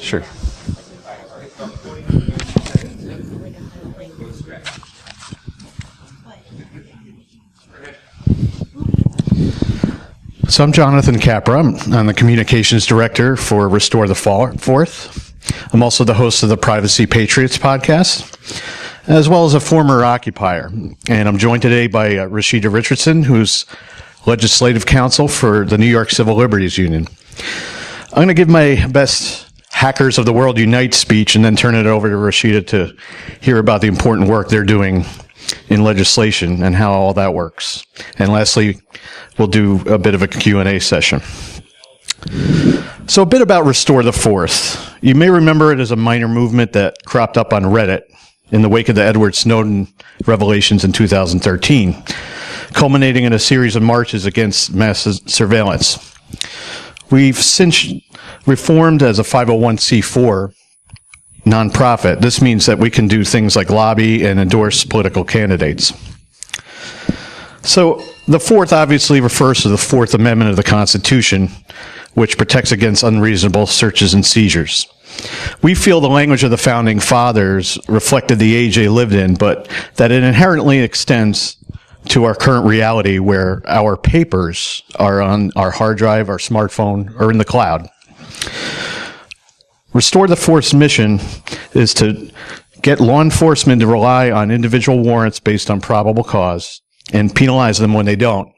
Sure. So I'm Jonathan Capra. I'm the Communications Director for Restore the Fourth. I'm also the host of the Privacy Patriots podcast, as well as a former occupier. And I'm joined today by Rashida Richardson, who's Legislative Counsel for the New York Civil Liberties Union. I'm going to give my best Hackers of the World Unite speech and then turn it over to Rashida to hear about the important work they're doing in legislation and how all that works. And lastly, we'll do a bit of a Q&A session. So a bit about Restore the Fourth. You may remember it as a minor movement that cropped up on Reddit in the wake of the Edward Snowden revelations in 2013, culminating in a series of marches against mass surveillance. We've since reformed as a 501c4 nonprofit. This means that we can do things like lobby and endorse political candidates. So the Fourth obviously refers to the Fourth Amendment of the Constitution, which protects against unreasonable searches and seizures. We feel the language of the Founding Fathers reflected the age they lived in, but that it inherently extends to our current reality where our papers are on our hard drive, our smartphone, or in the cloud. Restore the Fourth's mission is to get law enforcement to rely on individual warrants based on probable cause and penalize them when they don't.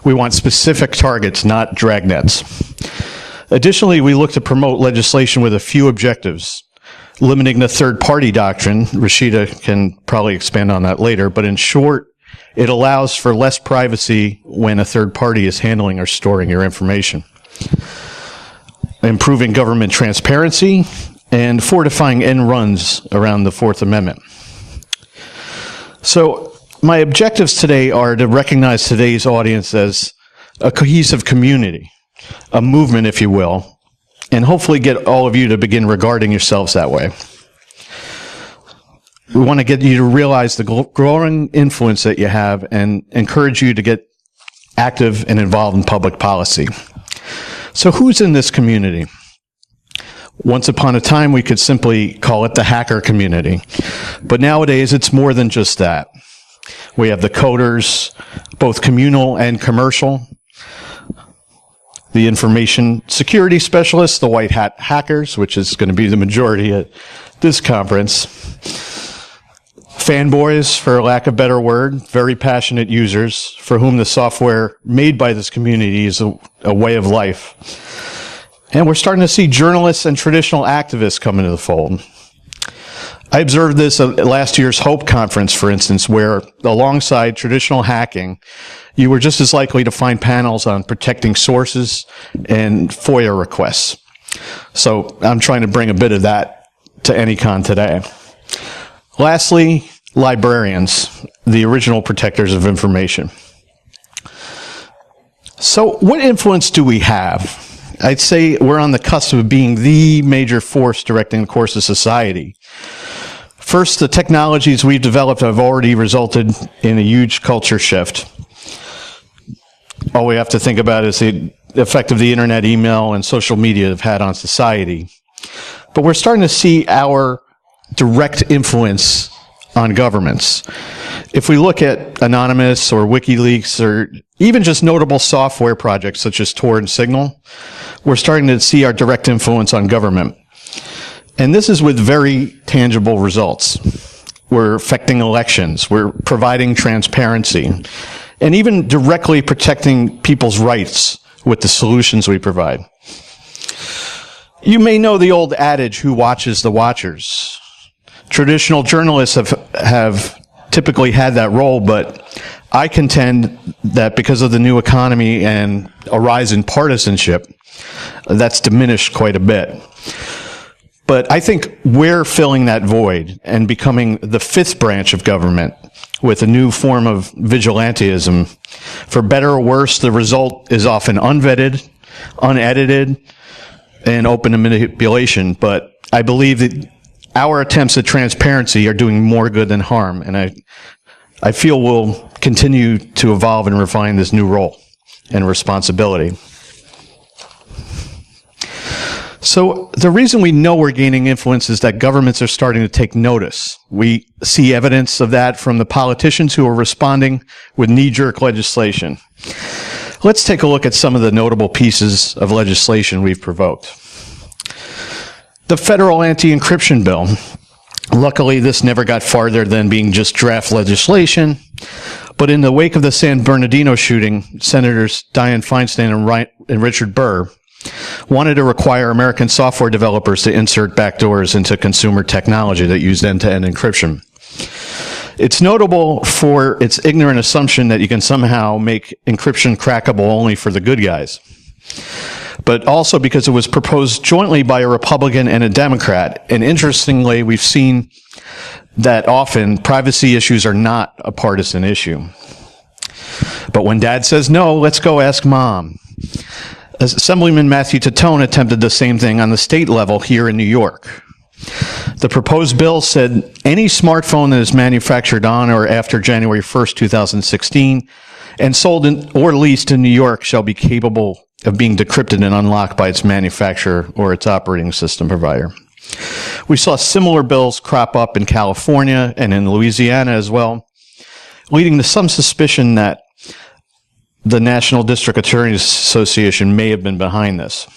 We want specific targets, not dragnets. Additionally, we look to promote legislation with a few objectives, limiting the third-party doctrine. Rashida can probably expand on that later, but in short, it allows for less privacy when a third party is handling or storing your information. Improving government transparency, and fortifying end runs around the Fourth Amendment. So my objectives today are to recognize today's audience as a cohesive community, a movement, if you will, and hopefully get all of you to begin regarding yourselves that way. We want to get you to realize the growing influence that you have and encourage you to get active and involved in public policy. So who's in this community? Once upon a time, we could simply call it the hacker community. But nowadays, it's more than just that. We have the coders, both communal and commercial, the information security specialists, the white hat hackers, which is going to be the majority at this conference, fanboys, for lack of a better word, very passionate users for whom the software made by this community is a way of life. And we're starting to see journalists and traditional activists come into the fold. I observed this at last year's HOPE conference, for instance, where alongside traditional hacking, you were just as likely to find panels on protecting sources and FOIA requests. So I'm trying to bring a bit of that to AnyCon today. Lastly, librarians, the original protectors of information. So what influence do we have? I'd say we're on the cusp of being the major force directing the course of society. First, the technologies we've developed have already resulted in a huge culture shift. All we have to think about is the effect of the internet, email, and social media have had on society. But we're starting to see our direct influence on governments. If we look at Anonymous or WikiLeaks or even just notable software projects such as Tor and Signal, we're starting to see our direct influence on government. And this is with very tangible results. We're affecting elections, we're providing transparency, and even directly protecting people's rights with the solutions we provide. You may know the old adage, who watches the watchers. Traditional journalists have typically had that role, but I contend that because of the new economy and a rise in partisanship, that's diminished quite a bit. But I think we're filling that void and becoming the fifth branch of government with a new form of vigilantism. For better or worse, the result is often unvetted, unedited, and open to manipulation. But I believe that our attempts at transparency are doing more good than harm, and I feel we'll continue to evolve and refine this new role and responsibility. So the reason we know we're gaining influence is that governments are starting to take notice. We see evidence of that from the politicians who are responding with knee-jerk legislation. Let's take a look at some of the notable pieces of legislation we've provoked. The federal anti-encryption bill. Luckily, this never got farther than being just draft legislation, but in the wake of the San Bernardino shooting, Senators Dianne Feinstein and Richard Burr wanted to require American software developers to insert backdoors into consumer technology that used end-to-end encryption. It's notable for its ignorant assumption that you can somehow make encryption crackable only for the good guys, but also because it was proposed jointly by a Republican and a Democrat. And interestingly, we've seen that often privacy issues are not a partisan issue. But when Dad says no, let's go ask Mom. Assemblyman Matthew Titone attempted the same thing on the state level here in New York. The proposed bill said any smartphone that is manufactured on or after January 1st, 2016, and sold in, or leased in New York shall be capable of being decrypted and unlocked by its manufacturer or its operating system provider. We saw similar bills crop up in California and in Louisiana as well, leading to some suspicion that the National District Attorneys Association may have been behind this.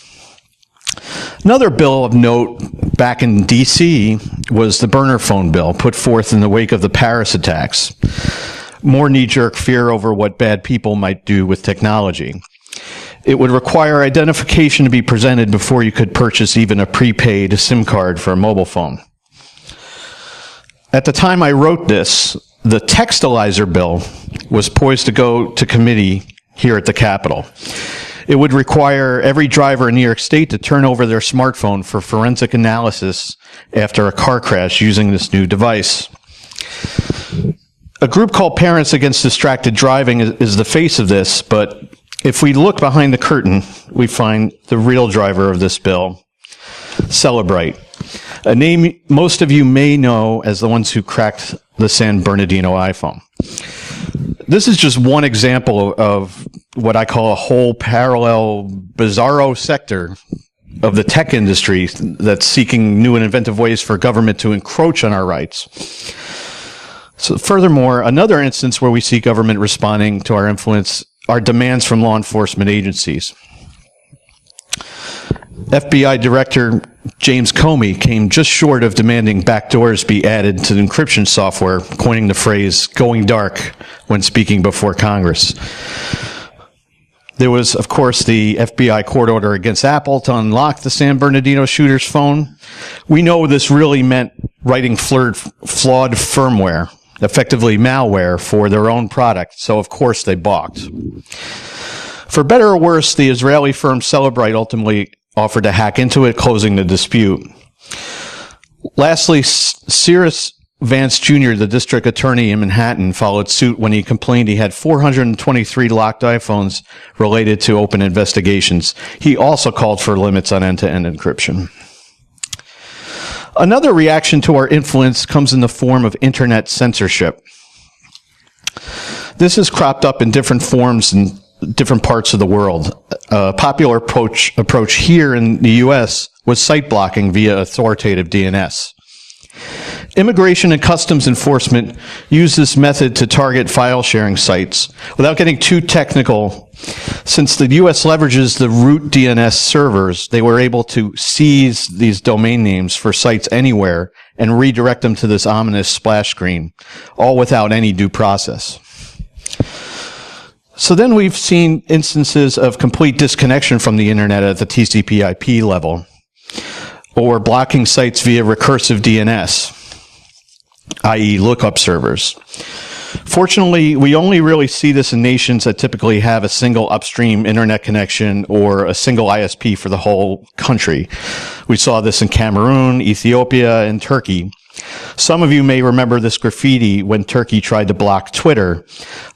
Another bill of note back in D.C. was the burner phone bill put forth in the wake of the Paris attacks. More knee-jerk fear over what bad people might do with technology. It would require identification to be presented before you could purchase even a prepaid SIM card for a mobile phone. At the time I wrote this, the Textilizer bill was poised to go to committee here at the Capitol. It would require every driver in New York State to turn over their smartphone for forensic analysis after a car crash using this new device. A group called Parents Against Distracted Driving is the face of this, but if we look behind the curtain, we find the real driver of this bill, Celebrite, a name most of you may know as the ones who cracked the San Bernardino iPhone. This is just one example of what I call a whole parallel, bizarro sector of the tech industry that's seeking new and inventive ways for government to encroach on our rights. So furthermore, another instance where we see government responding to our influence are demands from law enforcement agencies. FBI Director James Comey came just short of demanding backdoors be added to the encryption software, coining the phrase "going dark" when speaking before Congress. There was, of course, the FBI court order against Apple to unlock the San Bernardino shooter's phone. We know this really meant writing flawed firmware, effectively malware, for their own product, so of course they balked. For better or worse, the Israeli firm Celebrite ultimately offered to hack into it, closing the dispute. Lastly, Cyrus Vance Jr., the district attorney in Manhattan, followed suit when he complained he had 423 locked iPhones related to open investigations. He also called for limits on end-to-end encryption. Another reaction to our influence comes in the form of internet censorship. This has cropped up in different forms in different parts of the world. A popular approach here in the U.S. was site blocking via authoritative DNS. Immigration and Customs Enforcement use this method to target file sharing sites. Without getting too technical, since the U.S. leverages the root DNS servers, they were able to seize these domain names for sites anywhere and redirect them to this ominous splash screen, all without any due process. So then we've seen instances of complete disconnection from the internet at the TCP/IP level, or blocking sites via recursive DNS, i.e. lookup servers. Fortunately, we only really see this in nations that typically have a single upstream internet connection or a single ISP for the whole country. We saw this in Cameroon, Ethiopia, and Turkey. Some of you may remember this graffiti when Turkey tried to block Twitter,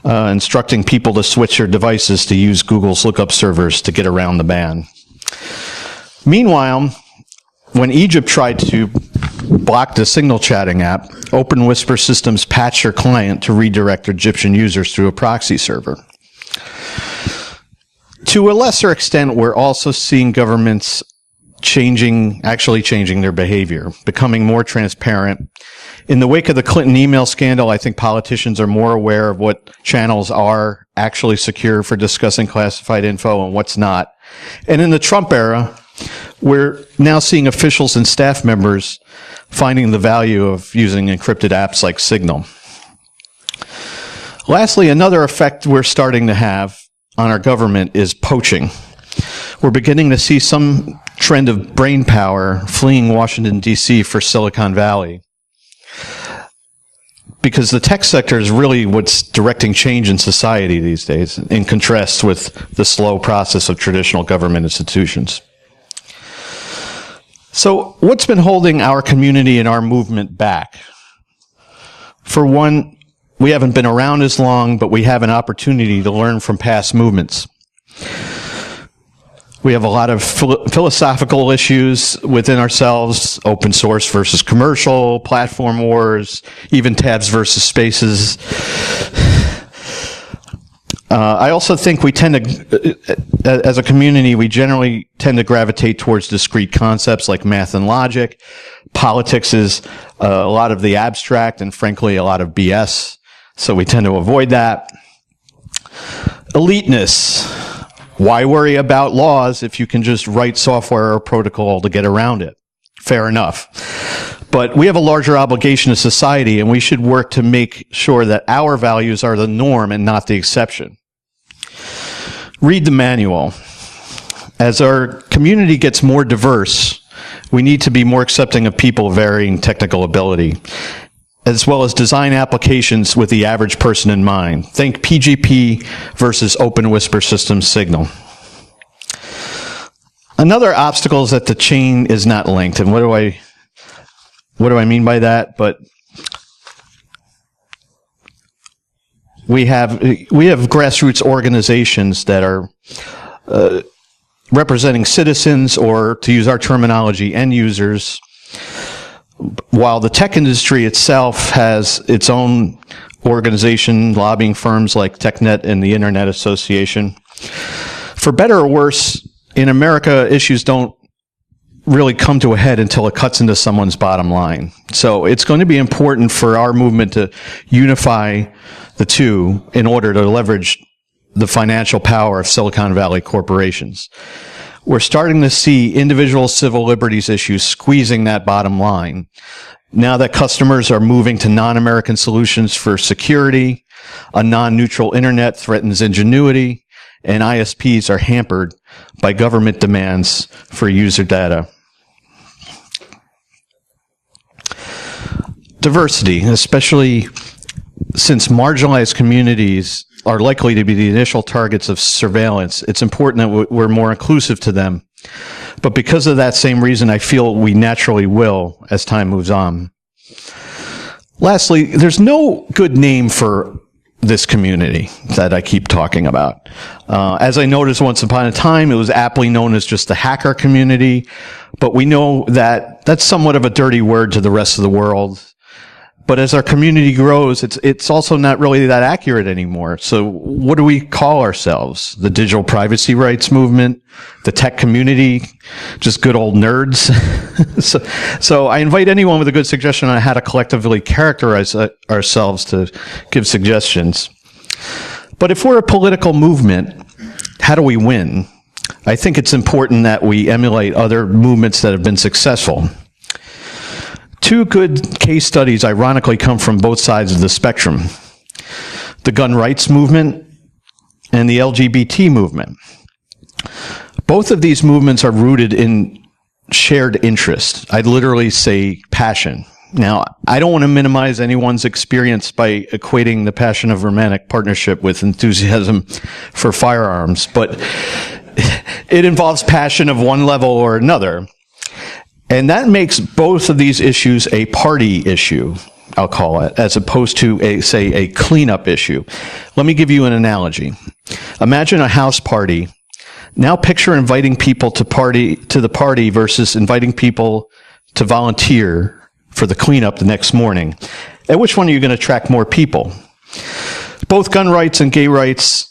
instructing people to switch their devices to use Google's lookup servers to get around the ban. Meanwhile, when Egypt tried to block the Signal chatting app, Open Whisper Systems patched their client to redirect Egyptian users through a proxy server. To a lesser extent, we're also seeing governments actually changing their behavior, becoming more transparent. In the wake of the Clinton email scandal, I think politicians are more aware of what channels are actually secure for discussing classified info and what's not. And in the Trump era, we're now seeing officials and staff members finding the value of using encrypted apps like Signal. Lastly, another effect we're starting to have on our government is poaching. We're beginning to see some trend of brain power fleeing Washington, D.C. for Silicon Valley, because the tech sector is really what's directing change in society these days, in contrast with the slow process of traditional government institutions. So what's been holding our community and our movement back? For one, we haven't been around as long, but we have an opportunity to learn from past movements. We have a lot of philosophical issues within ourselves, open source versus commercial, platform wars, even tabs versus spaces. I also think we tend to, as a community, we generally tend to gravitate towards discrete concepts like math and logic. Politics is a lot of the abstract and, frankly, a lot of BS, so we tend to avoid that. Eliteness. Why worry about laws if you can just write software or protocol to get around it? Fair enough. But we have a larger obligation to society, and we should work to make sure that our values are the norm and not the exception. Read the manual. As our community gets more diverse, we need to be more accepting of people of varying technical ability, as well as design applications with the average person in mind. Think PGP versus Open Whisper Systems Signal. Another obstacle is that the chain is not linked. And what do I mean by that? But we have grassroots organizations that are representing citizens, or to use our terminology, end users, while the tech industry itself has its own organization, lobbying firms like TechNet and the Internet Association. For better or worse, in America, issues don't really come to a head until it cuts into someone's bottom line. So it's going to be important for our movement to unify the two in order to leverage the financial power of Silicon Valley corporations. We're starting to see individual civil liberties issues squeezing that bottom line. Now that customers are moving to non-American solutions for security, a non-neutral internet threatens ingenuity, and ISPs are hampered by government demands for user data. Diversity, especially since marginalized communities are likely to be the initial targets of surveillance, it's important that we're more inclusive to them. But because of that same reason, I feel we naturally will as time moves on. Lastly, there's no good name for this community that I keep talking about. As I noticed once upon a time, it was aptly known as just the hacker community, but we know that that's somewhat of a dirty word to the rest of the world. But as our community grows, it's also not really that accurate anymore. So what do we call ourselves? The digital privacy rights movement? The tech community? Just good old nerds? So I invite anyone with a good suggestion on how to collectively characterize ourselves to give suggestions. But if we're a political movement, how do we win? I think it's important that we emulate other movements that have been successful. Two good case studies ironically come from both sides of the spectrum: the gun rights movement and the LGBT movement. Both of these movements are rooted in shared interest. I'd literally say passion. Now, I don't want to minimize anyone's experience by equating the passion of romantic partnership with enthusiasm for firearms, but it involves passion of one level or another. And that makes both of these issues a party issue, I'll call it, as opposed to, a cleanup issue. Let me give you an analogy. Imagine a house party. Now picture inviting people to the party versus inviting people to volunteer for the cleanup the next morning. At which one are you going to attract more people? Both gun rights and gay rights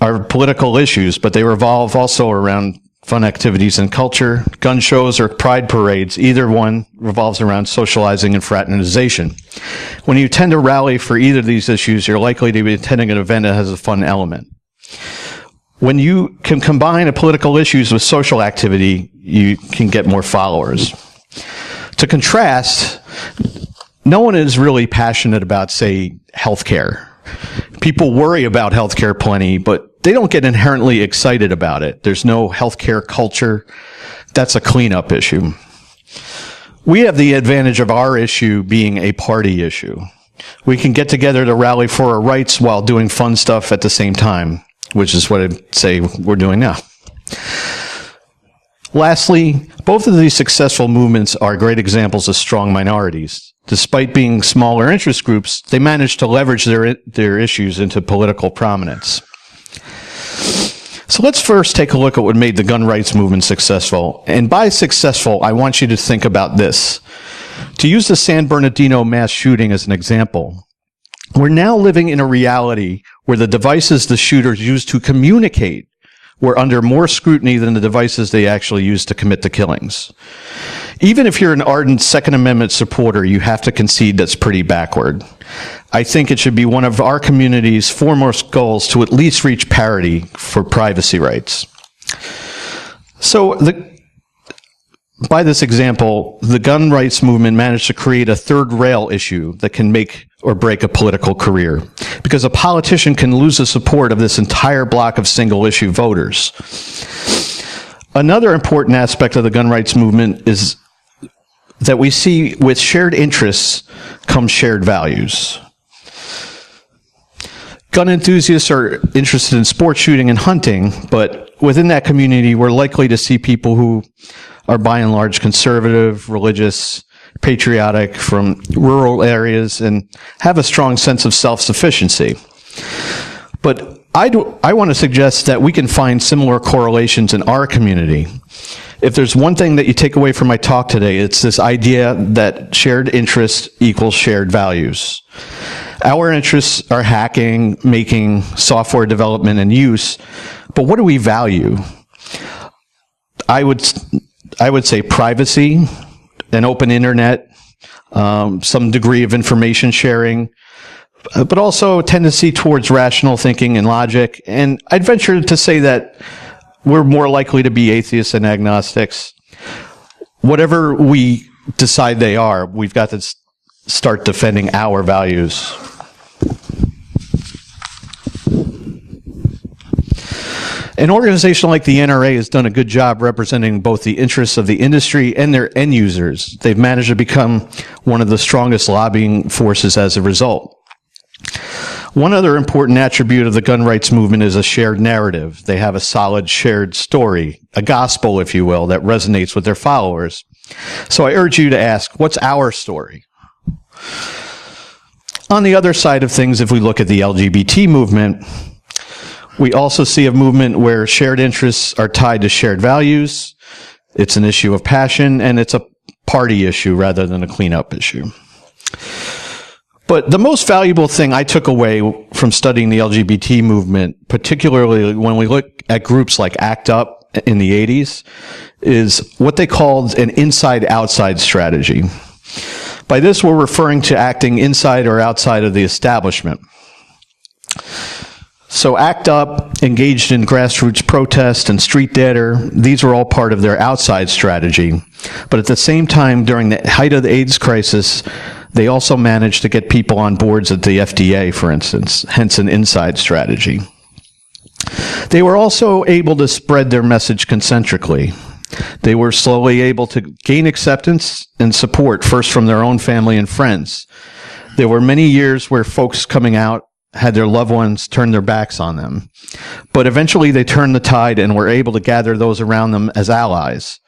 are political issues, but they revolve also around fun activities and culture, gun shows, or pride parades. Either one revolves around socializing and fraternization. When you attend a rally for either of these issues, you're likely to be attending an event that has a fun element. When you can combine political issues with social activity, you can get more followers. To contrast, no one is really passionate about, say, healthcare. People worry about healthcare plenty, but they don't get inherently excited about it. There's no healthcare culture. That's a cleanup issue. We have the advantage of our issue being a party issue. We can get together to rally for our rights while doing fun stuff at the same time, which is what I'd say we're doing now. Lastly, both of these successful movements are great examples of strong minorities. Despite being smaller interest groups, they managed to leverage their issues into political prominence. So let's first take a look at what made the gun rights movement successful. And by successful, I want you to think about this. To use the San Bernardino mass shooting as an example, we're now living in a reality where the devices the shooters used to communicate were under more scrutiny than the devices they actually used to commit the killings. Even if you're an ardent Second Amendment supporter, you have to concede that's pretty backward. I think it should be one of our community's foremost goals to at least reach parity for privacy rights. So by this example, the gun rights movement managed to create a third rail issue that can make or break a political career, because a politician can lose the support of this entire block of single-issue voters. Another important aspect of the gun rights movement is that we see with shared interests come shared values. Gun enthusiasts are interested in sport shooting and hunting, but within that community, we're likely to see people who are by and large conservative, religious, patriotic, from rural areas, and have a strong sense of self-sufficiency. But I want to suggest that we can find similar correlations in our community. If there's one thing that you take away from my talk today, it's this idea that shared interest equals shared values. Our interests are hacking, making, software development, and use, but what do we value? I would say privacy, an open internet, some degree of information sharing, but also a tendency towards rational thinking and logic. And I'd venture to say that we're more likely to be atheists and agnostics. Whatever we decide they are, we've got to start defending our values. An organization like the NRA has done a good job representing both the interests of the industry and their end users. They've managed to become one of the strongest lobbying forces as a result. One other important attribute of the gun rights movement is a shared narrative. They have a solid shared story, a gospel, if you will, that resonates with their followers. So I urge you to ask, what's our story? On the other side of things, if we look at the LGBT movement, we also see a movement where shared interests are tied to shared values. It's an issue of passion, and it's a party issue rather than a cleanup issue. But the most valuable thing I took away from studying the LGBT movement, particularly when we look at groups like ACT UP in the 80s, is what they called an inside-outside strategy. By this, we're referring to acting inside or outside of the establishment. So ACT UP engaged in grassroots protest and street theater. These were all part of their outside strategy. But at the same time, during the height of the AIDS crisis, they also managed to get people on boards at the FDA, for instance, hence an inside strategy. They were also able to spread their message concentrically. They were slowly able to gain acceptance and support, first from their own family and friends. There were many years where folks coming out had their loved ones turn their backs on them. But eventually they turned the tide and were able to gather those around them as allies.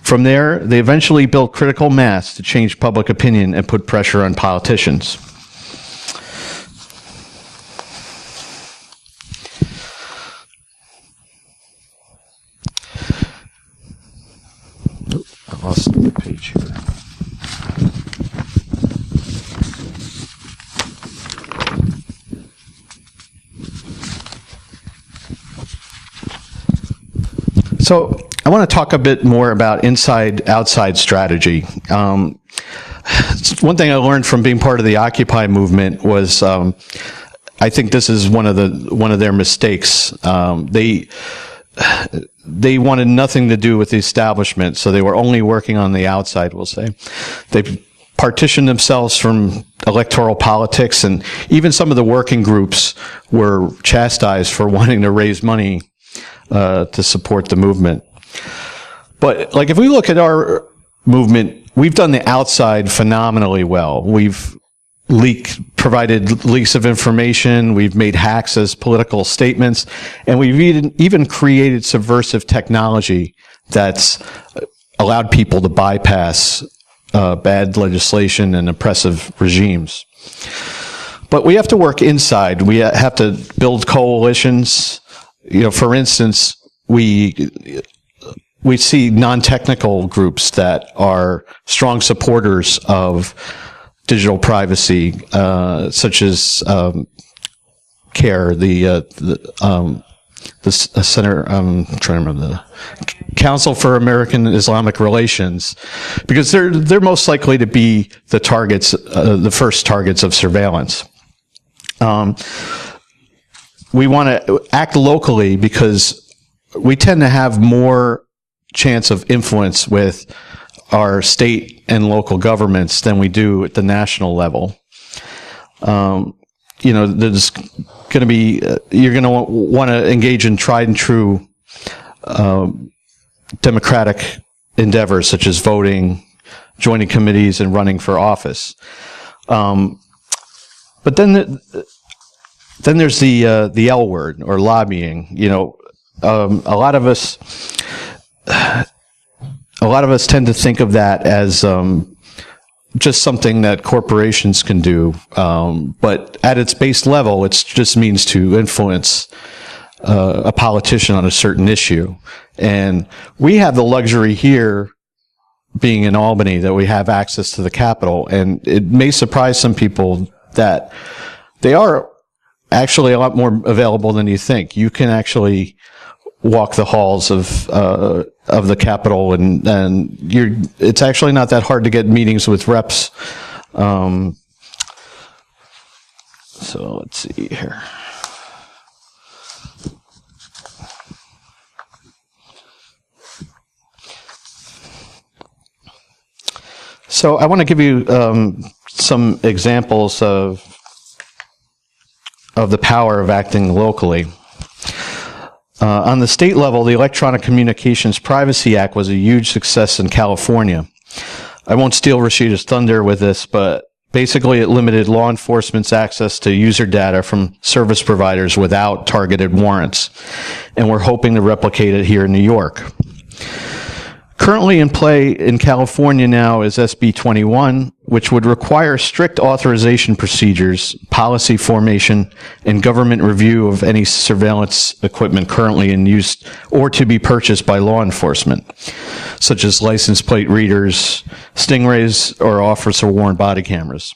From there, they eventually built critical mass to change public opinion and put pressure on politicians. I lost the page here. So I want to talk a bit more about inside-outside strategy. One thing I learned from being part of the Occupy movement was, I think this is one of their mistakes. They wanted nothing to do with the establishment, so they were only working on the outside, we'll say. They partitioned themselves from electoral politics, and even some of the working groups were chastised for wanting to raise money to support the movement. But like, if we look at our movement, we've done the outside phenomenally well. We've provided leaks of information, we've made hacks as political statements, and we've even created subversive technology that's allowed people to bypass bad legislation and oppressive regimes. But we have to work inside. We have to build coalitions. For instance, we see non-technical groups that are strong supporters of digital privacy, such as CARE, the Center. I'm trying to remember the Council for American Islamic Relations, because they're most likely to be the targets, the first targets of surveillance. We want to act locally because we tend to have more chance of influence with our state and local governments than we do at the national level. There's going to be, you're going to want to engage in tried and true democratic endeavors such as voting, joining committees, and running for office. But then there's the L word, or lobbying. A lot of us tend to think of that as just something that corporations can do, but at its base level, it just means to influence a politician on a certain issue. And we have the luxury here, being in Albany, that we have access to the Capitol, and it may surprise some people that they are actually a lot more available than you think. You can actually walk the halls of the Capitol, and it's actually not that hard to get meetings with reps. So let's see here. So I want to give you some examples of the power of acting locally. On the state level, the Electronic Communications Privacy Act was a huge success in California. I won't steal Rashida's thunder with this, but basically it limited law enforcement's access to user data from service providers without targeted warrants, and we're hoping to replicate it here in New York. Currently in play in California now is SB 21, which would require strict authorization procedures, policy formation, and government review of any surveillance equipment currently in use or to be purchased by law enforcement, such as license plate readers, stingrays, or officer-worn body cameras.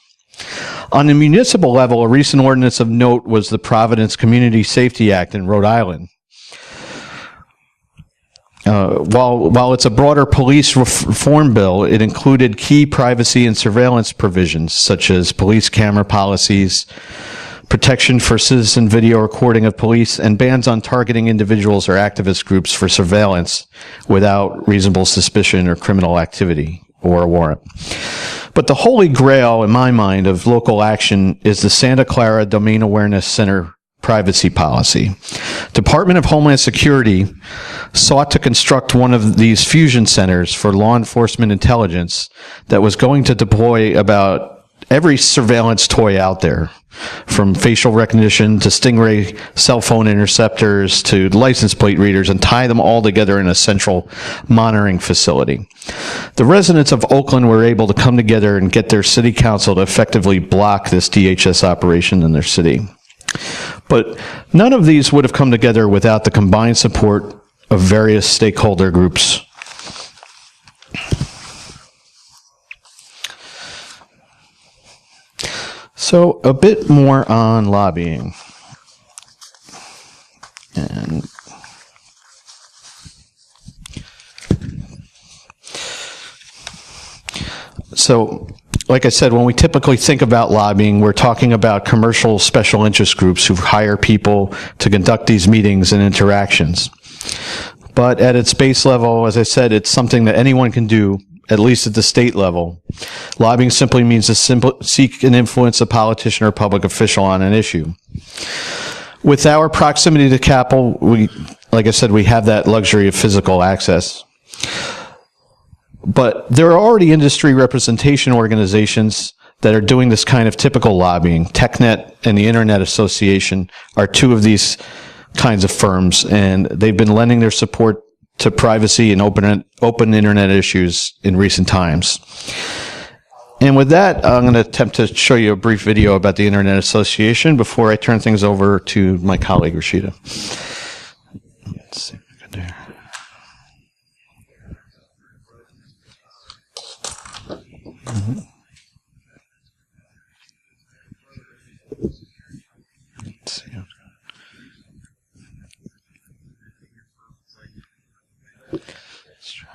On the municipal level, a recent ordinance of note was the Providence Community Safety Act in Rhode Island. While it's a broader police reform bill, it included key privacy and surveillance provisions, such as police camera policies, protection for citizen video recording of police, and bans on targeting individuals or activist groups for surveillance without reasonable suspicion or criminal activity or a warrant. But the holy grail, in my mind, of local action is the Santa Clara Domain Awareness Center privacy policy. Department of Homeland Security sought to construct one of these fusion centers for law enforcement intelligence that was going to deploy about every surveillance toy out there, from facial recognition to stingray cell phone interceptors to license plate readers, and tie them all together in a central monitoring facility. The residents of Oakland were able to come together and get their city council to effectively block this DHS operation in their city. But none of these would have come together without the combined support of various stakeholder groups. So a bit more on lobbying. So, like I said, when we typically think about lobbying, we're talking about commercial special interest groups who hire people to conduct these meetings and interactions. But at its base level, as I said, it's something that anyone can do, at least at the state level. Lobbying simply means to seek and influence a politician or public official on an issue. With our proximity to capital, like I said, we have that luxury of physical access. But there are already industry representation organizations that are doing this kind of typical lobbying. TechNet and the Internet Association are two of these kinds of firms, and they've been lending their support to privacy and open internet issues in recent times. And with that, I'm going to attempt to show you a brief video about the Internet Association before I turn things over to my colleague, Rashida. Let's see if I can do. Mm-hmm. Let's see. Let's try.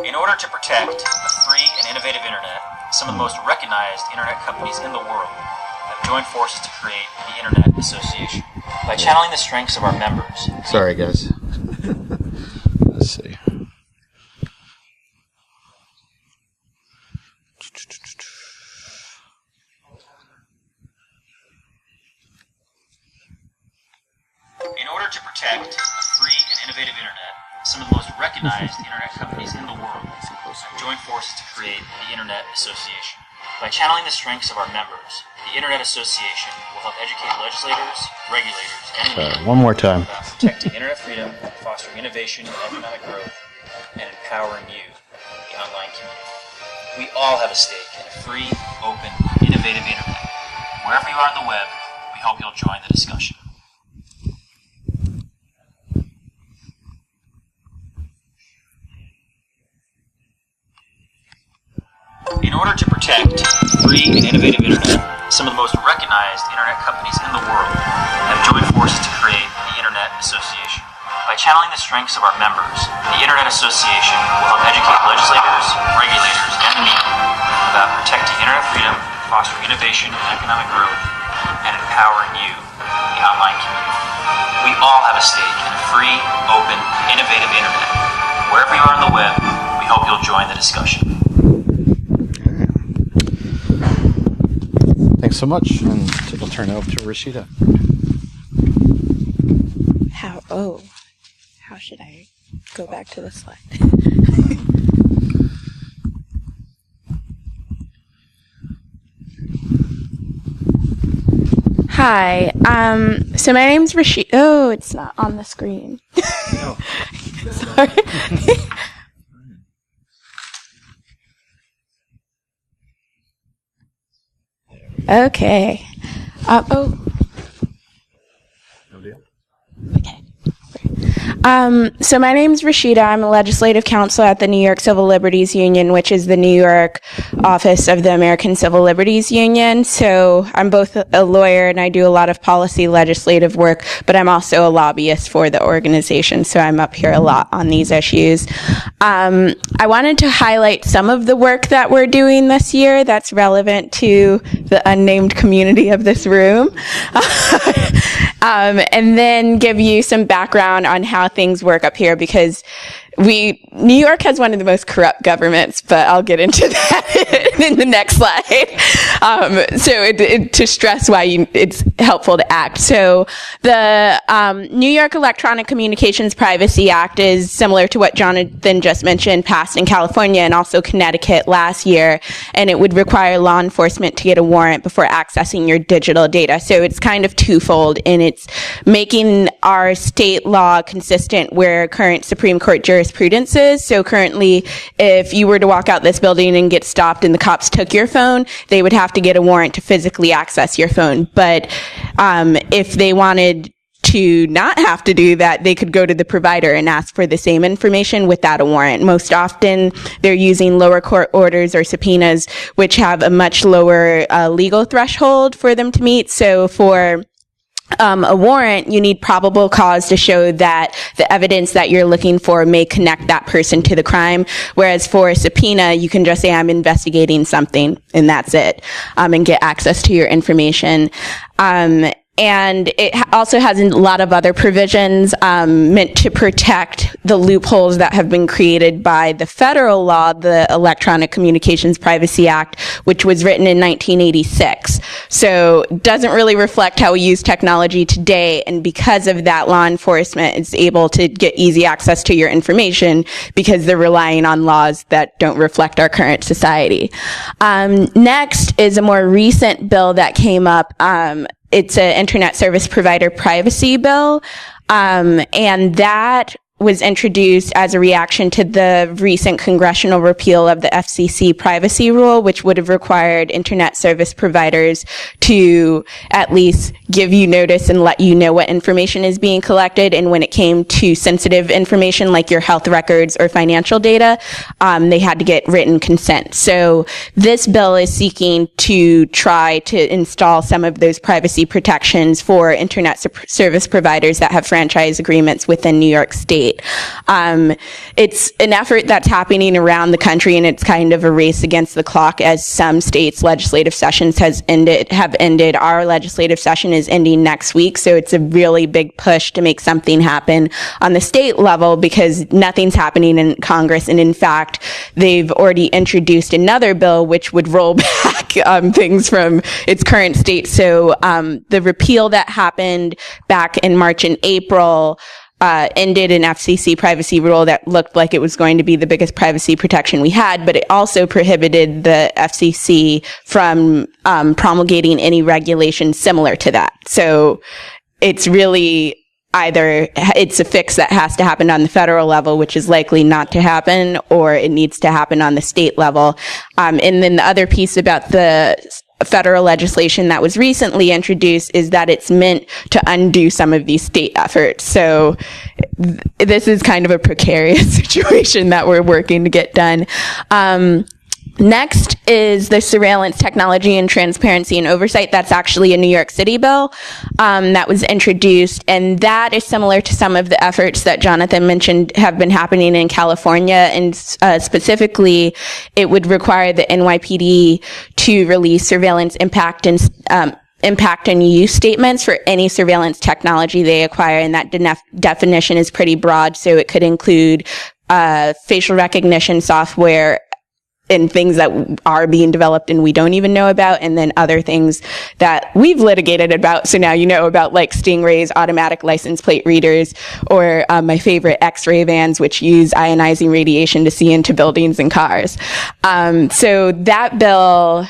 In order to protect a free and innovative internet, some of the most recognized internet companies in the world have joined forces to create the Internet Association. By channeling the strengths of our members... Sorry, guys. Let's see. In order to protect a free and innovative internet, some of the most recognized internet companies in the world have joined forces to create the Internet Association. By channeling the strengths of our members, the Internet Association will help educate legislators, regulators, and media one more time about protecting internet freedom, fostering innovation and economic growth, and empowering you, the online community. We all have a stake in a free, open, innovative internet. Wherever you are on the web, we hope you'll join the discussion. In order to protect free and innovative internet, some of the most recognized internet companies in the world have joined forces to create the Internet Association. By channeling the strengths of our members, the Internet Association will help educate legislators, regulators, and the media about protecting internet freedom, fostering innovation and economic growth, and empowering you, the online community. We all have a stake in a free, open, innovative internet. Wherever you are on the web, we hope you'll join the discussion. Thanks so much, and we'll turn it over to Rashida. How should I go back to the slide? Hi, so my name's Rashida. Oh, it's not on the screen. No. Sorry. Okay. No deal. Okay. So my name's Rashida. I'm a legislative counsel at the New York Civil Liberties Union, which is the New York office of the American Civil Liberties Union. So I'm both a lawyer and I do a lot of policy legislative work, but I'm also a lobbyist for the organization. So I'm up here a lot on these issues. I wanted to highlight some of the work that we're doing this year that's relevant to the unnamed community of this room. And then give you some background on how things work up here, because New York has one of the most corrupt governments, but I'll get into that in the next slide. To stress why it's helpful to act. So the New York Electronic Communications Privacy Act is similar to what Jonathan just mentioned, passed in California and also Connecticut last year, and it would require law enforcement to get a warrant before accessing your digital data. So it's kind of twofold, and it's making our state law consistent where current Supreme Court jurisprudence is. So currently, if you were to walk out this building and get stopped and the cops took your phone, they would have to get a warrant to physically access your phone. But if they wanted to not have to do that, they could go to the provider and ask for the same information without a warrant. Most often, they're using lower court orders or subpoenas, which have a much lower legal threshold for them to meet. So for a warrant, you need probable cause to show that the evidence that you're looking for may connect that person to the crime. Whereas for a subpoena, you can just say, I'm investigating something, and that's it, and get access to your information. And it also has a lot of other provisions meant to protect the loopholes that have been created by the federal law, the Electronic Communications Privacy Act, which was written in 1986. So it doesn't really reflect how we use technology today. And because of that, law enforcement is able to get easy access to your information because they're relying on laws that don't reflect our current society. Next is a more recent bill that came up. It's an Internet Service Provider Privacy Bill, and that was introduced as a reaction to the recent congressional repeal of the FCC privacy rule, which would have required internet service providers to at least give you notice and let you know what information is being collected. And when it came to sensitive information like your health records or financial data, they had to get written consent. So this bill is seeking to try to install some of those privacy protections for internet service providers that have franchise agreements within New York State. It's an effort that's happening around the country, and it's kind of a race against the clock as some states' legislative sessions have ended. Our legislative session is ending next week, so it's a really big push to make something happen on the state level because nothing's happening in Congress. And in fact, they've already introduced another bill which would roll back things from its current state. So the repeal that happened back in March and April ended an FCC privacy rule that looked like it was going to be the biggest privacy protection we had, but it also prohibited the FCC from promulgating any regulation similar to that. So it's really either it's a fix that has to happen on the federal level, which is likely not to happen, or it needs to happen on the state level. And then the other piece about the federal legislation that was recently introduced is that it's meant to undo some of these state efforts. So this is kind of a precarious situation that we're working to get done. Next is the Surveillance Technology and Transparency and Oversight. That's actually a New York City bill that was introduced, and that is similar to some of the efforts that Jonathan mentioned have been happening in California, and specifically, it would require the NYPD to release surveillance impact and use statements for any surveillance technology they acquire, and that definition is pretty broad, so it could include facial recognition software and things that are being developed and we don't even know about, and then other things that we've litigated about. So now you know about like Stingray's automatic license plate readers, or my favorite X-ray vans, which use ionizing radiation to see into buildings and cars. So that bill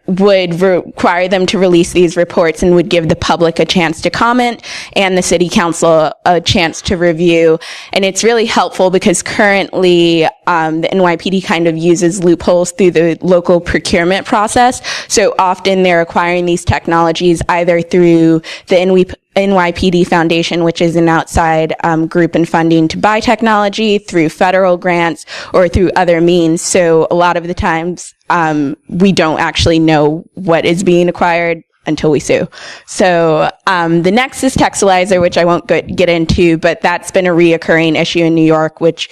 would require them to release these reports and would give the public a chance to comment and the city council a chance to review. And it's really helpful because currently the NYPD kind of uses loopholes through the local procurement process. So often they're acquiring these technologies either through the NYPD Foundation, which is an outside group and funding to buy technology, through federal grants, or through other means. So a lot of the times we don't actually know what is being acquired until we sue. So the next is Textilizer, which I won't get into, but that's been a reoccurring issue in New York, which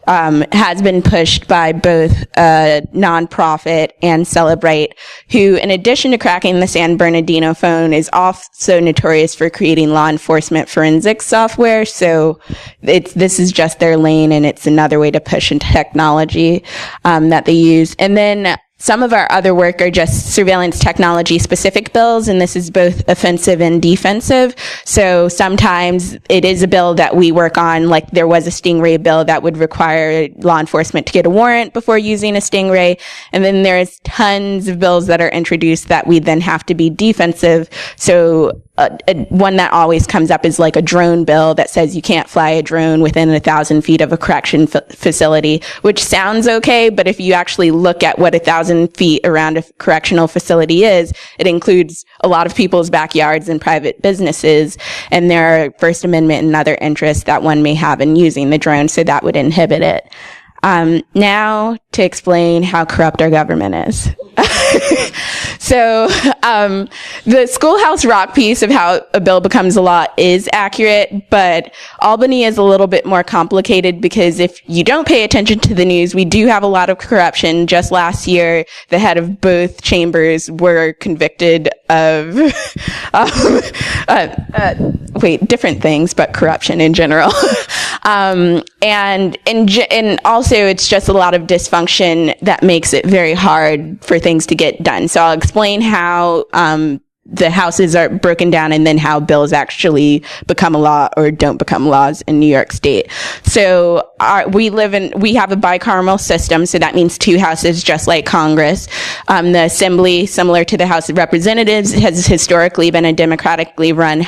has been pushed by both nonprofit and Celebrate, who, in addition to cracking the San Bernardino phone, is also notorious for creating law enforcement forensics software. So this is just their lane, and it's another way to push into technology that they use. And then some of our other work are just surveillance technology specific bills, and this is both offensive and defensive. So sometimes it is a bill that we work on, like there was a Stingray bill that would require law enforcement to get a warrant before using a Stingray. And then there's tons of bills that are introduced that we then have to be defensive. So one that always comes up is like a drone bill that says you can't fly a drone within 1,000 feet of a correction facility, which sounds okay, but if you actually look at what 1,000 feet around a correctional facility is, it includes a lot of people's backyards and private businesses, and there are First Amendment and other interests that one may have in using the drone, so that would inhibit it. Now to explain how corrupt our government is. So, the Schoolhouse Rock piece of how a bill becomes a law is accurate, but Albany is a little bit more complicated because if you don't pay attention to the news, we do have a lot of corruption. Just last year, the head of both chambers were convicted of, different things, but corruption in general. And also it's just a lot of dysfunction that makes it very hard for things to get done. So I'll explain how, the houses are broken down and then how bills actually become a law or don't become laws in New York State. So we have a bicameral system. So that means two houses, just like Congress. The Assembly, similar to the House of Representatives, has historically been a democratically run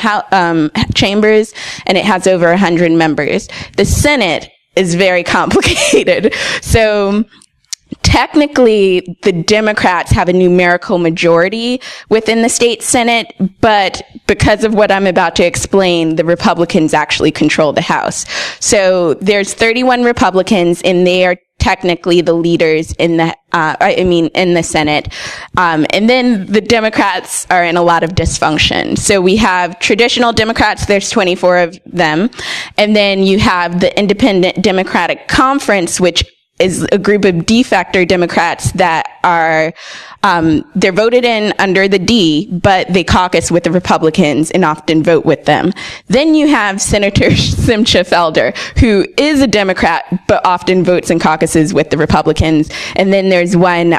chambers, and it has over 100 members. The Senate is very complicated. So technically, the Democrats have a numerical majority within the state Senate, but because of what I'm about to explain, the Republicans actually control the House. So there's 31 Republicans, and they are technically the leaders in the in the Senate. And then the Democrats are in a lot of dysfunction. So we have traditional Democrats, there's 24 of them. And then you have the Independent Democratic Conference, which is a group of de facto Democrats that are, they're voted in under the D, but they caucus with the Republicans and often vote with them. Then you have Senator Simcha Felder, who is a Democrat, but often votes and caucuses with the Republicans. And then there's one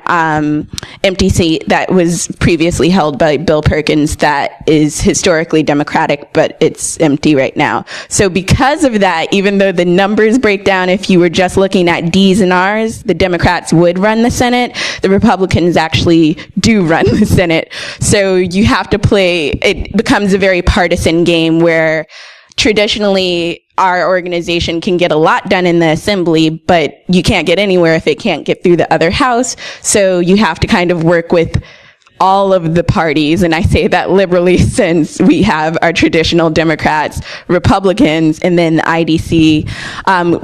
empty seat that was previously held by Bill Perkins that is historically Democratic, but it's empty right now. So because of that, even though the numbers break down, if you were just looking at D's and R's, the Democrats would run the Senate. The Republicans actually do run the Senate. So you have to it becomes a very partisan game where traditionally our organization can get a lot done in the Assembly, but you can't get anywhere if it can't get through the other house. So you have to kind of work with all of the parties, and I say that liberally since we have our traditional Democrats, Republicans, and then the IDC.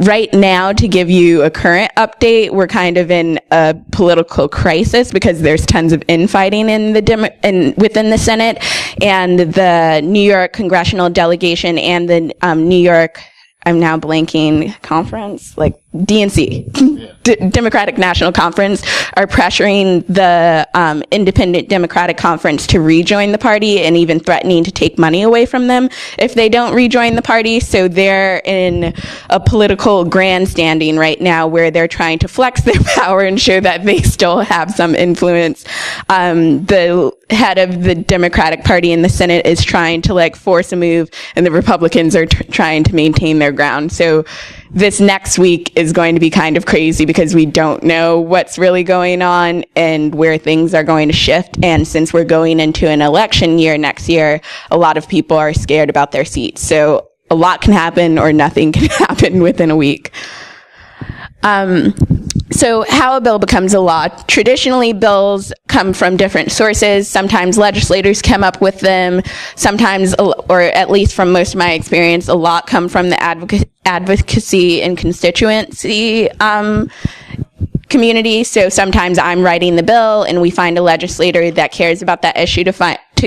Right now, to give you a current update, we're kind of in a political crisis because there's tons of infighting within the Senate, and the New York congressional delegation and the New York, I'm now blanking, conference, like DNC, Democratic National Conference, are pressuring the Independent Democratic Conference to rejoin the party and even threatening to take money away from them if they don't rejoin the party. So they're in a political grandstanding right now where they're trying to flex their power and show that they still have some influence. The head of the Democratic Party in the Senate is trying to force a move, and the Republicans are trying to maintain their ground. So this next week is going to be kind of crazy because we don't know what's really going on and where things are going to shift. And since we're going into an election year next year, a lot of people are scared about their seats. So a lot can happen or nothing can happen within a week. So how a bill becomes a law. Traditionally, bills come from different sources. Sometimes legislators come up with them. Sometimes, or at least from most of my experience, a lot come from the advocacy and constituency community. So sometimes I'm writing the bill and we find a legislator that cares about that issue to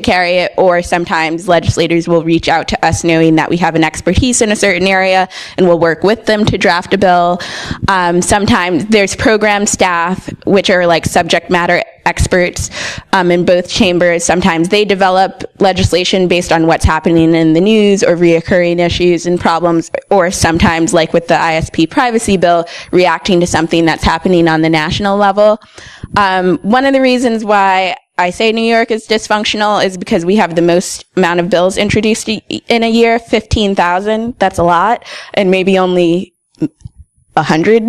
carry it, or sometimes legislators will reach out to us knowing that we have an expertise in a certain area and we'll work with them to draft a bill. Sometimes there's program staff, which are like subject matter experts in both chambers. Sometimes they develop legislation based on what's happening in the news or reoccurring issues and problems, or sometimes, like with the ISP privacy bill, reacting to something that's happening on the national level. One of the reasons why I say New York is dysfunctional is because we have the most amount of bills introduced in a year, 15,000. That's a lot. And maybe only 100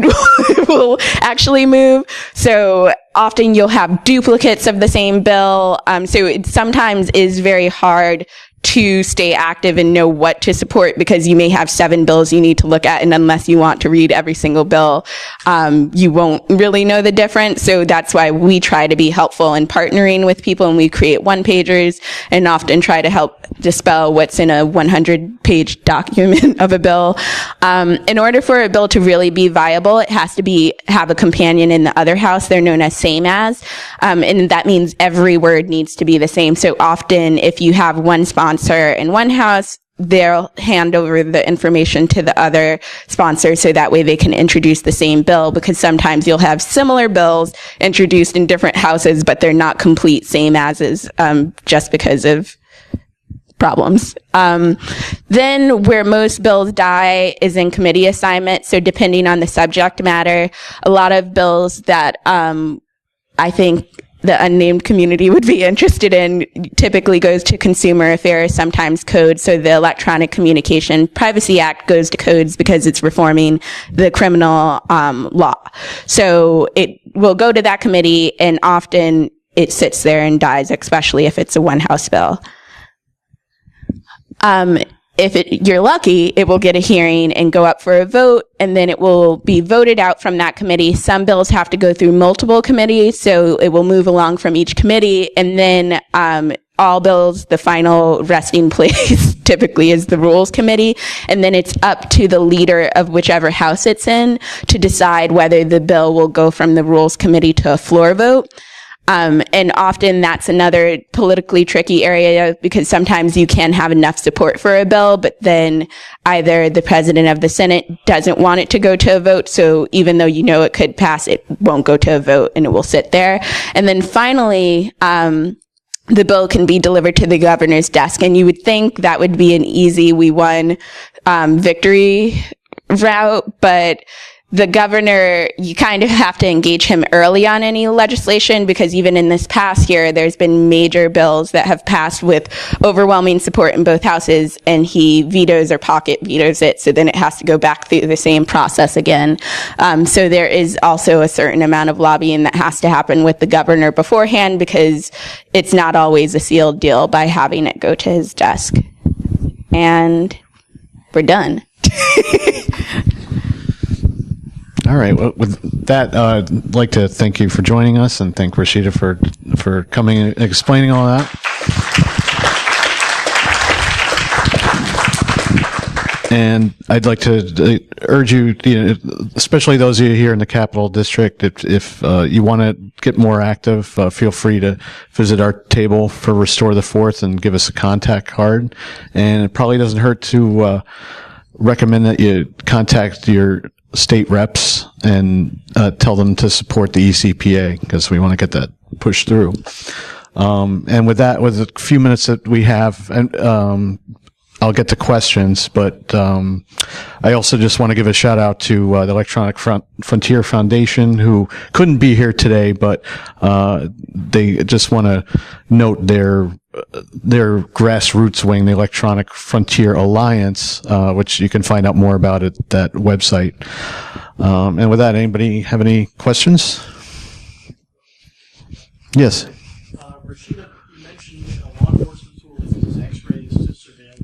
will actually move. So often you'll have duplicates of the same bill. So it sometimes is very hard to stay active and know what to support, because you may have 7 bills you need to look at, and unless you want to read every single bill, you won't really know the difference. So that's why we try to be helpful in partnering with people, and we create one-pagers and often try to help dispel what's in a 100-page document of a bill. In order for a bill to really be viable, it has to have a companion in the other house. They're known as same as, and that means every word needs to be the same. So often, if you have one sponsor in one house, they'll hand over the information to the other sponsor so that way they can introduce the same bill, because sometimes you'll have similar bills introduced in different houses, but they're not complete same as's, just because of problems. Then where most bills die is in committee assignment. So depending on the subject matter, a lot of bills that I think the unnamed community would be interested in typically goes to consumer affairs, sometimes code. So the Electronic Communication Privacy Act goes to codes because it's reforming the criminal law. So it will go to that committee, and often it sits there and dies, especially if it's a one-house bill. If you're lucky, it will get a hearing and go up for a vote, and then it will be voted out from that committee. Some bills have to go through multiple committees, so it will move along from each committee, and then all bills, the final resting place typically is the Rules Committee, and then it's up to the leader of whichever house it's in to decide whether the bill will go from the Rules Committee to a floor vote. And often that's another politically tricky area, because sometimes you can have enough support for a bill, but then either the president of the Senate doesn't want it to go to a vote. So even though you know it could pass, it won't go to a vote and it will sit there. And then finally, the bill can be delivered to the governor's desk. And you would think that would be an easy, we won, victory route, but the governor, you kind of have to engage him early on any legislation, because even in this past year, there's been major bills that have passed with overwhelming support in both houses, and he vetoes or pocket vetoes it. So then it has to go back through the same process again. So there is also a certain amount of lobbying that has to happen with the governor beforehand, because it's not always a sealed deal by having it go to his desk. And we're done. All right. Well, with that, I'd like to thank you for joining us, and thank Rashida for coming and explaining all that. And I'd like to urge you, especially those of you here in the Capital District, if you want to get more active, feel free to visit our table for Restore the Fourth and give us a contact card. And it probably doesn't hurt to recommend that you contact your state reps and tell them to support the ECPA, because we want to get that pushed through. And with that, with a few minutes that we have, and I'll get to questions, but I also just want to give a shout out to the Electronic Frontier Foundation, who couldn't be here today, but they just want to note their grassroots wing, the Electronic Frontier Alliance, which you can find out more about at that website. And with that, anybody have any questions? Yes. Rashida, you mentioned a law enforcement tool that uses X-rays to surveil.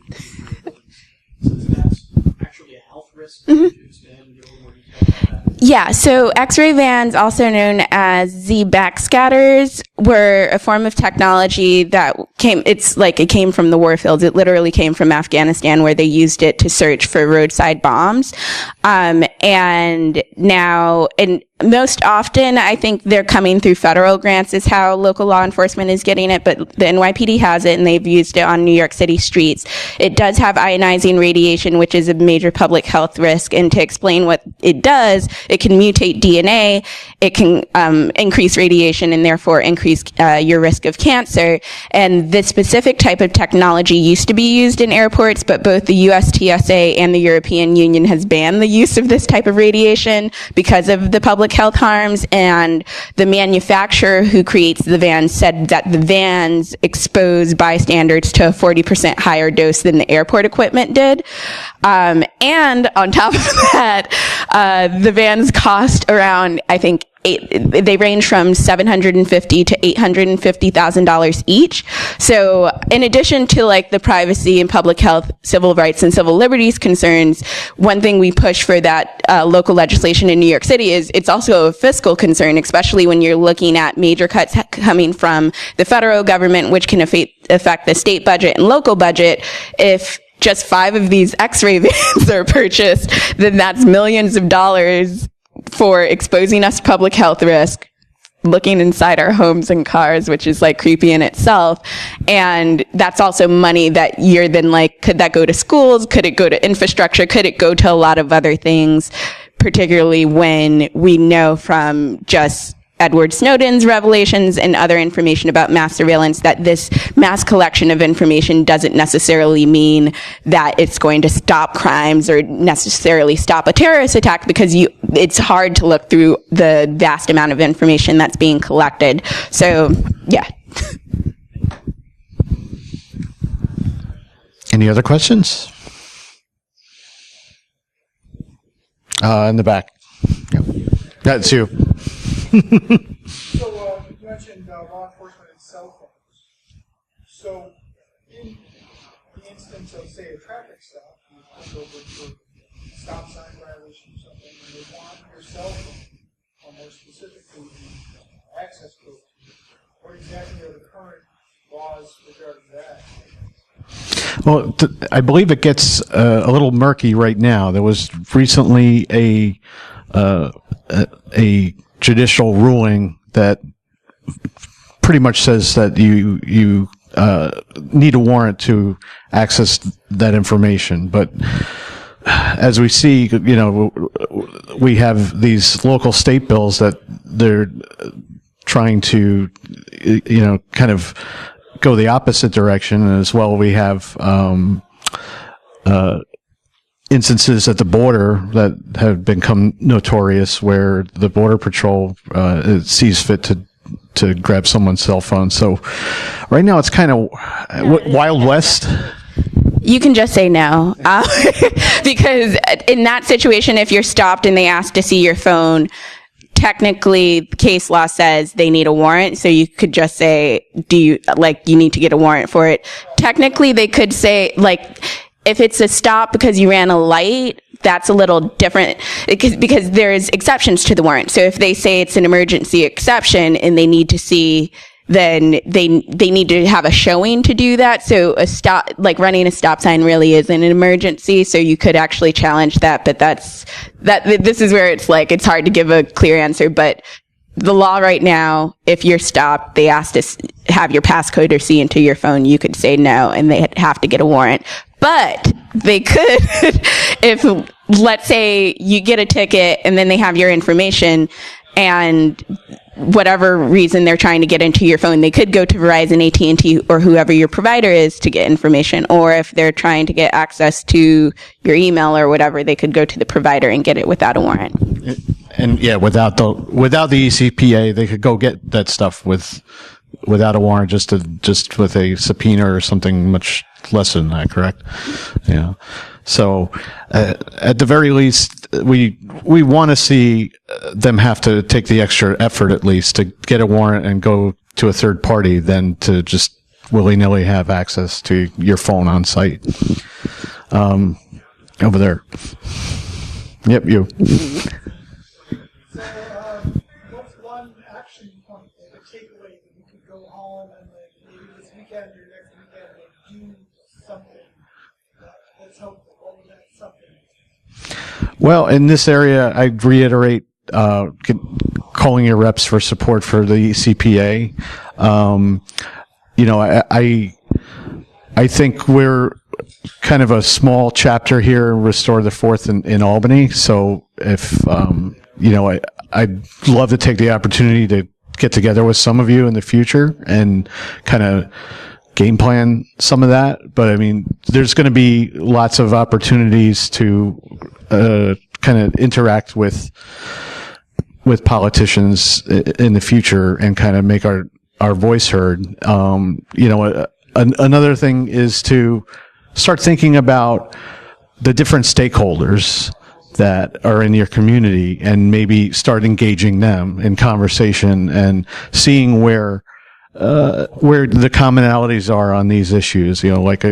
So that's actually a health risk. Mm-hmm. Could you expand and give a little more detail about that? Yeah, so X-ray vans, also known as Z backscatters, were a form of technology that it came from the warfields. It literally came from Afghanistan, where they used it to search for roadside bombs. And now, and most often, I think they're coming through federal grants is how local law enforcement is getting it, but the NYPD has it, and they've used it on New York City streets. It does have ionizing radiation, which is a major public health risk, and to explain what it does, it can mutate DNA, it can increase radiation, and therefore increase your risk of cancer. And this specific type of technology used to be used in airports, but both the US TSA and the European Union has banned the use of this type of radiation because of the public health harms, and the manufacturer who creates the vans said that the vans expose bystanders to a 40% higher dose than the airport equipment did. And on top of that, the vans cost around, I think, they range from $750,000 to $850,000 each. So in addition to like the privacy and public health, civil rights and civil liberties concerns, one thing we push for that local legislation in New York City is it's also a fiscal concern, especially when you're looking at major cuts coming from the federal government, which can affect the state budget and local budget. If just 5 of these X-ray vans are purchased, then that's millions of dollars for exposing us to public health risk, looking inside our homes and cars, which is like creepy in itself. And that's also money that you're then like, could that go to schools? Could it go to infrastructure? Could it go to a lot of other things, particularly when we know from just Edward Snowden's revelations and other information about mass surveillance that this mass collection of information doesn't necessarily mean that it's going to stop crimes or necessarily stop a terrorist attack, because it's hard to look through the vast amount of information that's being collected. So, yeah. Any other questions? In the back. Yep. That's you. So you mentioned law enforcement and cell phones. So in the instance of, say, a traffic stop, you pull over for a stop sign violation or something, and they want your cell phone, or more specifically the access code. What exactly are the current laws regarding that? Well, I believe it gets a little murky right now. There was recently a judicial ruling that pretty much says that you need a warrant to access that information. But as we see, you know, we have these local state bills that they're trying to, you know, kind of go the opposite direction. And as well, we have instances at the border that have become notorious where the Border Patrol sees fit to grab someone's cell phone. So right now it's kind of Wild West. You can just say no. Because in that situation, if you're stopped and they ask to see your phone, technically the case law says they need a warrant. So you could just say, you need to get a warrant for it. Technically they could say, like, if it's a stop because you ran a light, that's a little different because there's exceptions to the warrant. So if they say it's an emergency exception and they need to see, then they need to have a showing to do that. So a stop, like running a stop sign, really isn't an emergency. So you could actually challenge that. But this is where it's like, it's hard to give a clear answer. But the law right now, if you're stopped, they ask to have your passcode or see into your phone, you could say no, and they have to get a warrant. But they could, if, let's say you get a ticket and then they have your information and whatever reason they're trying to get into your phone, they could go to Verizon, AT&T, or whoever your provider is to get information. Or if they're trying to get access to your email or whatever, they could go to the provider and get it without a warrant. And yeah, without the ECPA, they could go get that stuff without a warrant, just with a subpoena or something much less than that, correct? Yeah. So, at the very least, we want to see them have to take the extra effort at least to get a warrant and go to a third party than to just willy-nilly have access to your phone on site. Over there. Yep, you. So, what's one action point, like a takeaway that you could go home and maybe this weekend or next weekend and do something that's helpful? What would that something? Well, in this area, I'd reiterate calling your reps for support for the CPA. You know, I think we're kind of a small chapter here in Restore the Fourth in Albany. So if, you know, I'd love to take the opportunity to get together with some of you in the future and kind of game plan some of that. But I mean, there's going to be lots of opportunities to kind of interact with politicians in the future and kind of make our voice heard. You know, another thing is to start thinking about the different stakeholders that are in your community, and maybe start engaging them in conversation and seeing where the commonalities are on these issues. You know, like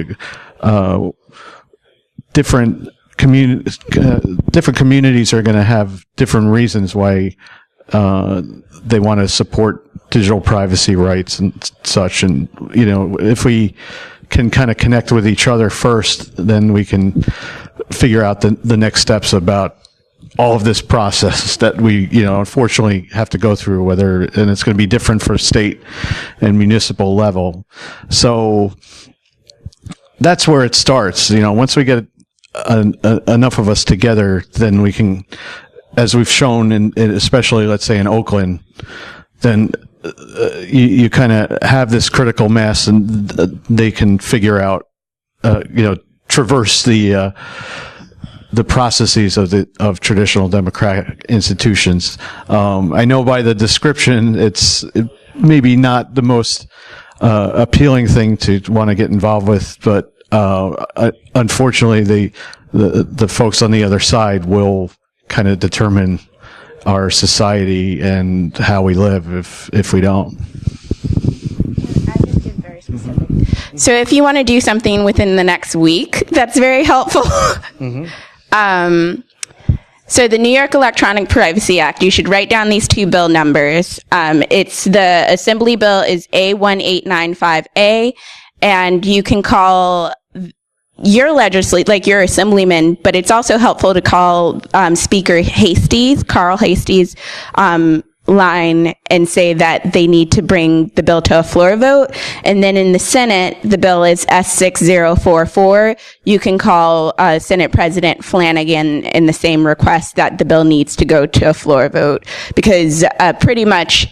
different communities are going to have different reasons why they want to support digital privacy rights and such. And, you know, if we can kind of connect with each other first, then we can figure out the next steps about all of this process that we, you know, unfortunately have to go through, and it's going to be different for state and municipal level. So that's where it starts. You know, once we get enough of us together, then we can, as we've shown especially, let's say in Oakland, then you kind of have this critical mass, and they can figure out, traverse the processes of traditional democratic institutions. I know by the description, it's maybe not the most appealing thing to want to get involved with, but unfortunately, the folks on the other side will kind of determine our society and how we live if we don't. I just get very specific. So if you want to do something within the next week, that's very helpful. So the New York Electronic Privacy Act, you should write down these two bill numbers. It's the Assembly bill is A1895A, and you can call your your assemblyman, but it's also helpful to call Speaker Carl Hasty's line, and say that they need to bring the bill to a floor vote. And then in the Senate, the bill is S6044. You can call Senate President Flanagan in the same request that the bill needs to go to a floor vote, because pretty much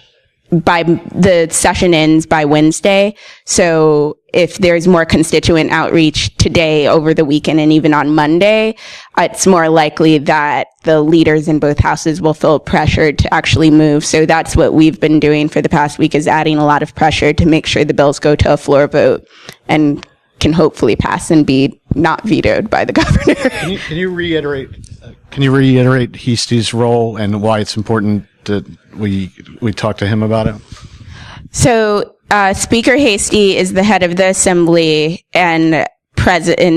by the session ends by Wednesday. So if there's more constituent outreach today, over the weekend, and even on Monday, it's more likely that the leaders in both houses will feel pressured to actually move. So that's what we've been doing for the past week, is adding a lot of pressure to make sure the bills go to a floor vote and can hopefully pass and be not vetoed by the governor. Can you reiterate Heasty's role and why it's important that we talk to him about it? So Speaker Hasty is the head of the Assembly, and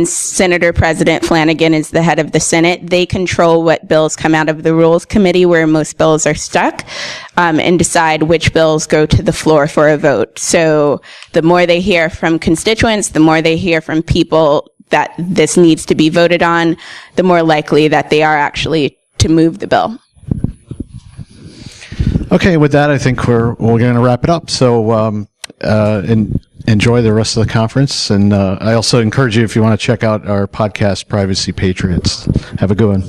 Senator President Flanagan is the head of the Senate. They control what bills come out of the Rules Committee, where most bills are stuck, and decide which bills go to the floor for a vote. So the more they hear from constituents, the more they hear from people that this needs to be voted on, the more likely that they are actually to move the bill. Okay, with that, I think we're going to wrap it up. So enjoy the rest of the conference. And I also encourage you, if you want to check out our podcast, Privacy Patriots. Have a good one.